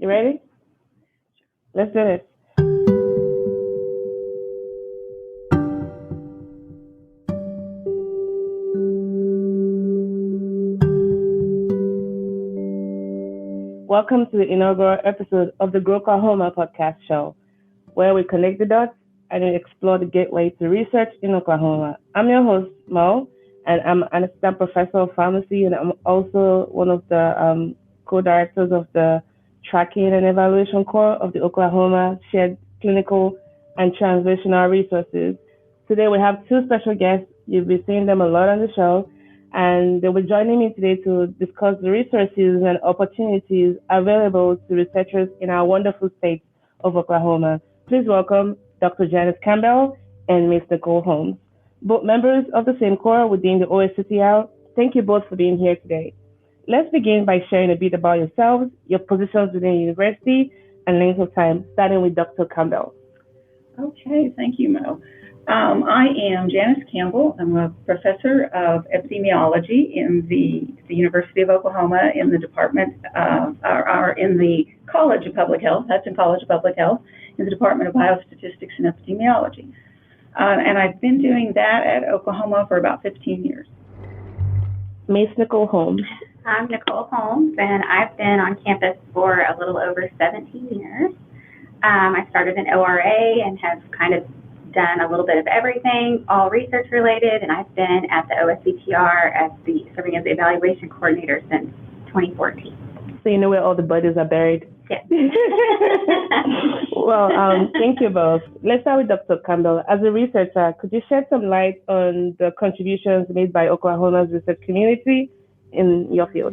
You ready? Let's do this. Welcome to the inaugural episode of the GROklahoma podcast show, where we connect the dots and we explore the gateway to research in Oklahoma. I'm your host, Mo, and I'm an assistant professor of pharmacy, and I'm also one of the co-directors of the Tracking and Evaluation Core of the Oklahoma Shared Clinical and Translational Resources. Today we have two special guests. You'll be seeing them a lot on the show, and they will be joining me today to discuss the resources and opportunities available to researchers in our wonderful state of Oklahoma. Please welcome Dr. Janis Campbell and Ms. Nicole Holmes, both members of the same core within the OSCTR. Thank you both for being here today. Let's begin by sharing a bit about yourselves, your positions within the university, and length of time, starting with Dr. Campbell. Okay, thank you, Mo. I am Janis Campbell. I'm a professor of epidemiology in the University of Oklahoma in the department, in the College of Public Health, Hudson College of Public Health, in the Department of Biostatistics and Epidemiology. And I've been doing that at Oklahoma for about 15 years. Ms. Nicole Holmes. I'm Nicole Holmes, and I've been on campus for a little over 17 years. I started in ORA and have kind of done a little bit of everything, all research related, and I've been at the OSCTR serving as the evaluation coordinator since 2014. So you know where all the bodies are buried? Yes. Well, thank you both. Let's start with Dr. Campbell. As a researcher, could you shed some light on the contributions made by Oklahoma's research community in your field?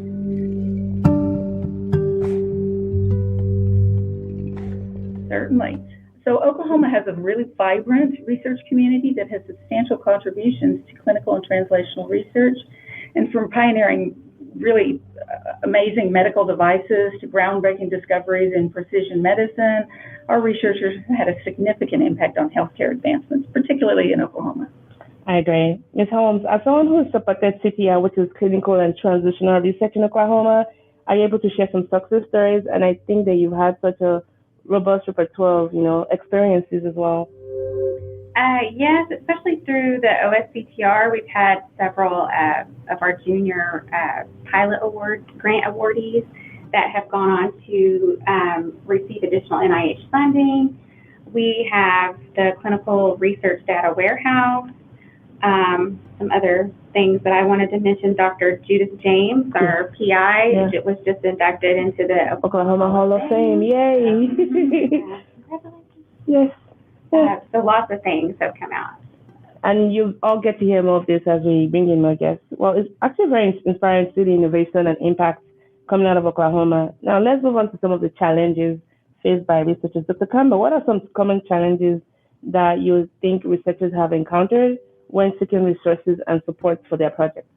Certainly. So Oklahoma has a really vibrant research community that has substantial contributions to clinical and translational research, and from pioneering really amazing medical devices to groundbreaking discoveries in precision medicine, our researchers have had a significant impact on healthcare advancements, particularly in Oklahoma. I agree. Ms. Holmes, as someone who supported CTR, which is clinical and transitional research in Oklahoma, are you able to share some success stories? And I think that you've had such a robust repertoire of, experiences as well. Yes, especially through the OSCTR, we've had several of our junior pilot award grant awardees that have gone on to receive additional NIH funding. We have the Clinical Research Data Warehouse. Some other things that I wanted to mention, Dr. Judith James, our PI, was just inducted into the Oklahoma Hall of Fame. Yay! Congratulations. Yes. So lots of things have come out. And you all get to hear more of this as we bring in more guests. Well, it's actually very inspiring to see the innovation and impact coming out of Oklahoma. Now, let's move on to some of the challenges faced by researchers. Dr. Campbell, what are some common challenges that you think researchers have encountered when seeking resources and support for their projects?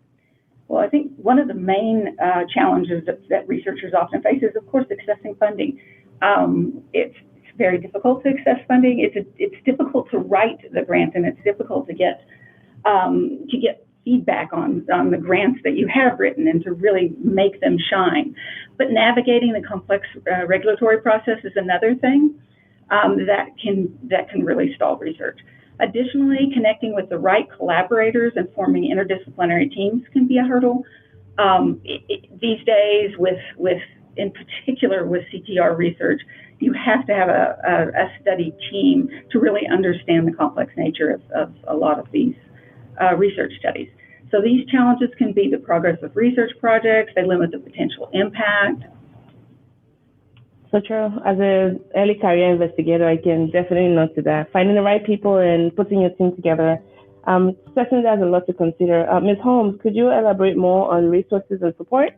Well, I think one of the main challenges that researchers often face is, of course, accessing funding. It's very difficult to access funding. It's difficult to write the grant, and it's difficult to get feedback on the grants that you have written and to really make them shine. But navigating the complex regulatory process is another thing that can really stall research. Additionally, connecting with the right collaborators and forming interdisciplinary teams can be a hurdle. These days, in particular with CTR research, you have to have a study team to really understand the complex nature of a lot of these research studies. So these challenges can be the progress of research projects, they limit the potential impact. So true. As an early career investigator, I can definitely note to that. Finding the right people and putting your team together, certainly there's a lot to consider. Ms. Holmes, could you elaborate more on resources and support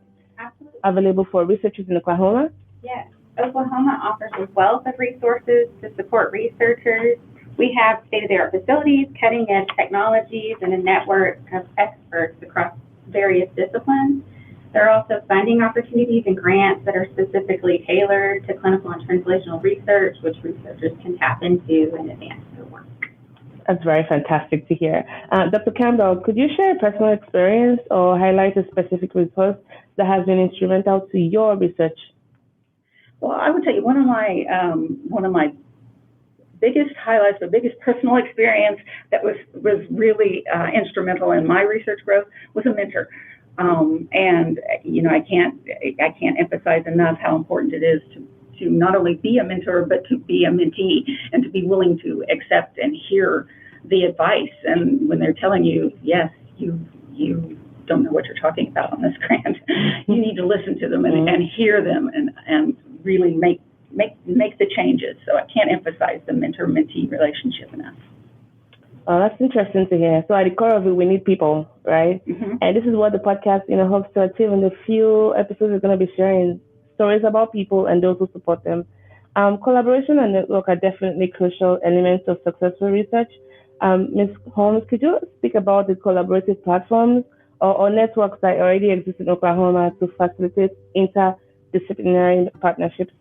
available for researchers in Oklahoma? Yes. Oklahoma offers a wealth of resources to support researchers. We have state-of-the-art facilities, cutting-edge technologies, and a network of experts across various disciplines. There are also funding opportunities and grants that are specifically tailored to clinical and translational research, which researchers can tap into in advance of their work. That's very fantastic to hear. Dr. Campbell, could you share a personal experience or highlight a specific resource that has been instrumental to your research? Well, I would tell you one of my biggest highlights, the biggest personal experience that was really instrumental in my research growth was a mentor. And I can't emphasize enough how important it is to not only be a mentor, but to be a mentee and to be willing to accept and hear the advice. And when they're telling you, yes, you don't know what you're talking about on this grant, you need to listen to them and hear them and really make the changes. So I can't emphasize the mentor-mentee relationship enough. Oh, that's interesting to hear. So at the core of it, we need people, right? Mm-hmm. And this is what the podcast, hopes to achieve. In the few episodes, we're going to be sharing stories about people and those who support them. Collaboration and network are definitely crucial elements of successful research. Ms. Holmes, could you speak about the collaborative platforms or networks that already exist in Oklahoma to facilitate interdisciplinary partnerships?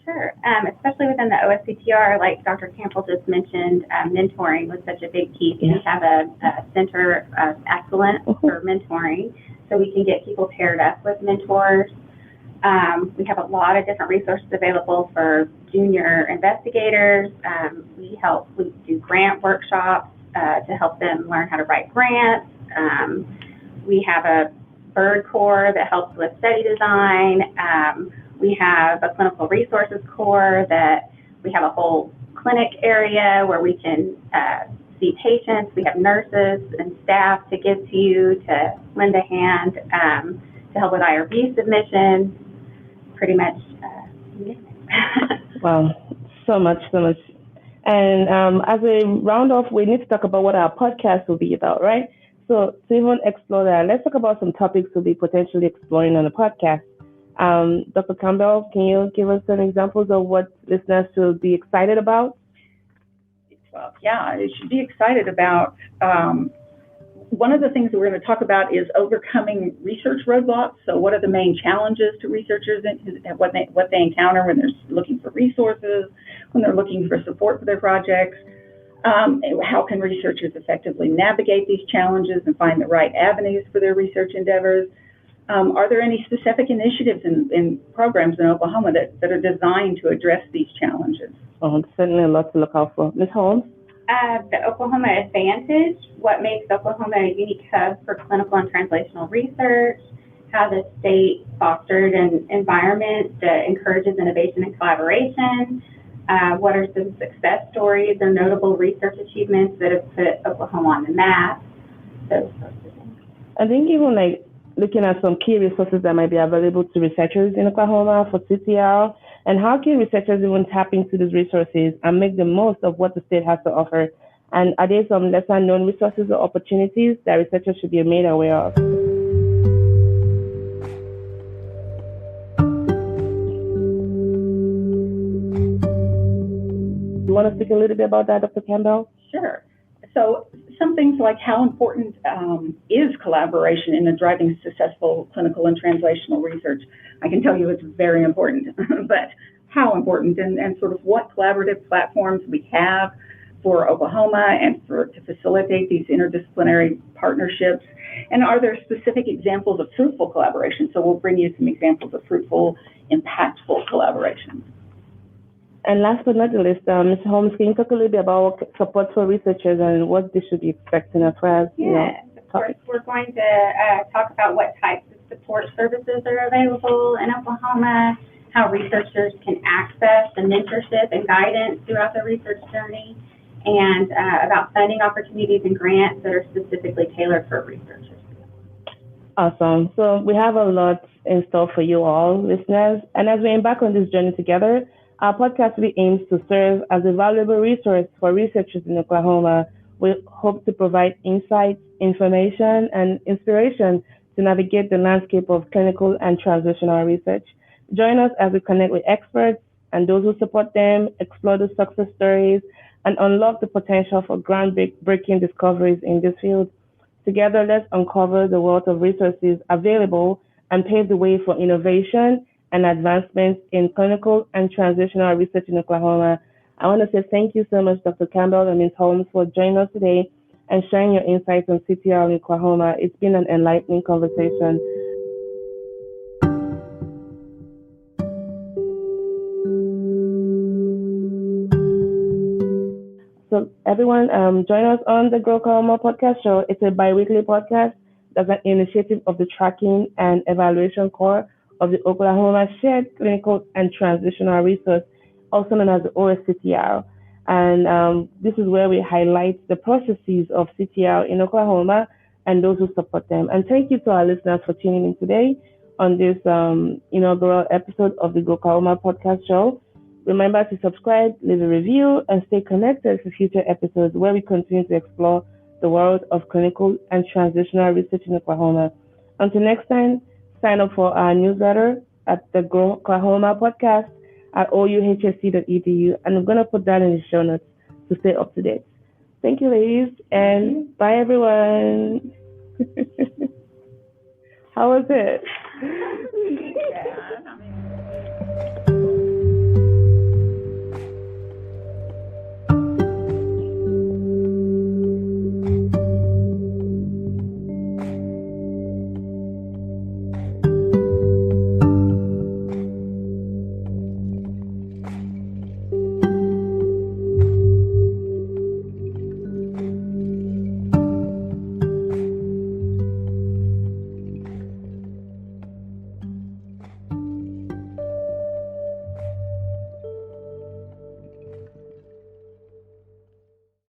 Sure. Especially within the OSCTR, like Dr. Campbell just mentioned, mentoring was such a big piece. We have a center of excellence for mentoring, so we can get people paired up with mentors. We have a lot of different resources available for junior investigators. We do grant workshops to help them learn how to write grants. We have a bird corps that helps with study design. We have a clinical resources core that we have a whole clinic area where we can see patients. We have nurses and staff to give to you to lend a hand to help with IRB submissions. Pretty much. Wow, so much. And as a round off, we need to talk about what our podcast will be about, right? So to even explore that, let's talk about some topics we'll be potentially exploring on the podcast. Dr. Campbell, can you give us some examples of what listeners should be excited about? Well, yeah, they should be excited about. One of the things that we're going to talk about is overcoming research roadblocks. So what are the main challenges to researchers and what they encounter when they're looking for resources, when they're looking for support for their projects? How can researchers effectively navigate these challenges and find the right avenues for their research endeavors? Are there any specific initiatives and programs in Oklahoma that are designed to address these challenges? Oh, certainly a lot to look out for. Ms. Holmes? The Oklahoma Advantage, what makes Oklahoma a unique hub for clinical and translational research, how the state fostered an environment that encourages innovation and collaboration, what are some success stories or notable research achievements that have put Oklahoma on the map, those sorts of things. I think even looking at some key resources that might be available to researchers in Oklahoma for CTR, and how can researchers even tap into these resources and make the most of what the state has to offer? And are there some lesser known resources or opportunities that researchers should be made aware of? Do you want to speak a little bit about that, Dr. Campbell? Sure. So some things like how important is collaboration in driving successful clinical and translational research. I can tell you it's very important, but how important and sort of what collaborative platforms we have for Oklahoma and to facilitate these interdisciplinary partnerships. And are there specific examples of fruitful collaboration? So we'll bring you some examples of fruitful, impactful collaboration. And last but not the least, Ms. Holmes, can you talk a little bit about support for researchers and what they should be expecting as far as, of course, we're going to talk about what types of support services are available in Oklahoma, how researchers can access the mentorship and guidance throughout their research journey, and about funding opportunities and grants that are specifically tailored for researchers. Awesome. So we have a lot in store for you all, listeners. And as we embark on this journey together, our podcast really aims to serve as a valuable resource for researchers in Oklahoma. We hope to provide insights, information, and inspiration to navigate the landscape of clinical and translational research. Join us as we connect with experts and those who support them, explore the success stories, and unlock the potential for groundbreaking discoveries in this field. Together, let's uncover the wealth of resources available and pave the way for innovation and advancements in clinical and translational research in Oklahoma. I want to say thank you so much, Dr. Campbell and Ms. Holmes, for joining us today and sharing your insights on CTR in Oklahoma. It's been an enlightening conversation. So everyone, join us on the GROklahoma podcast show. It's a bi-weekly podcast that's an initiative of the Tracking and Evaluation Core of the Oklahoma Shared Clinical and Translational Resource, also known as the OSCTR. And this is where we highlight the processes of CTR in Oklahoma and those who support them. And thank you to our listeners for tuning in today on this inaugural episode of the GROklahoma podcast show. Remember to subscribe, leave a review, and stay connected for future episodes where we continue to explore the world of clinical and translational research in Oklahoma. Until next time, sign up for our newsletter at the GROklahoma podcast at ouhsc.edu, and I'm going to put that in the show notes to stay up to date. Thank you, ladies, and bye, everyone. How was it? Yeah.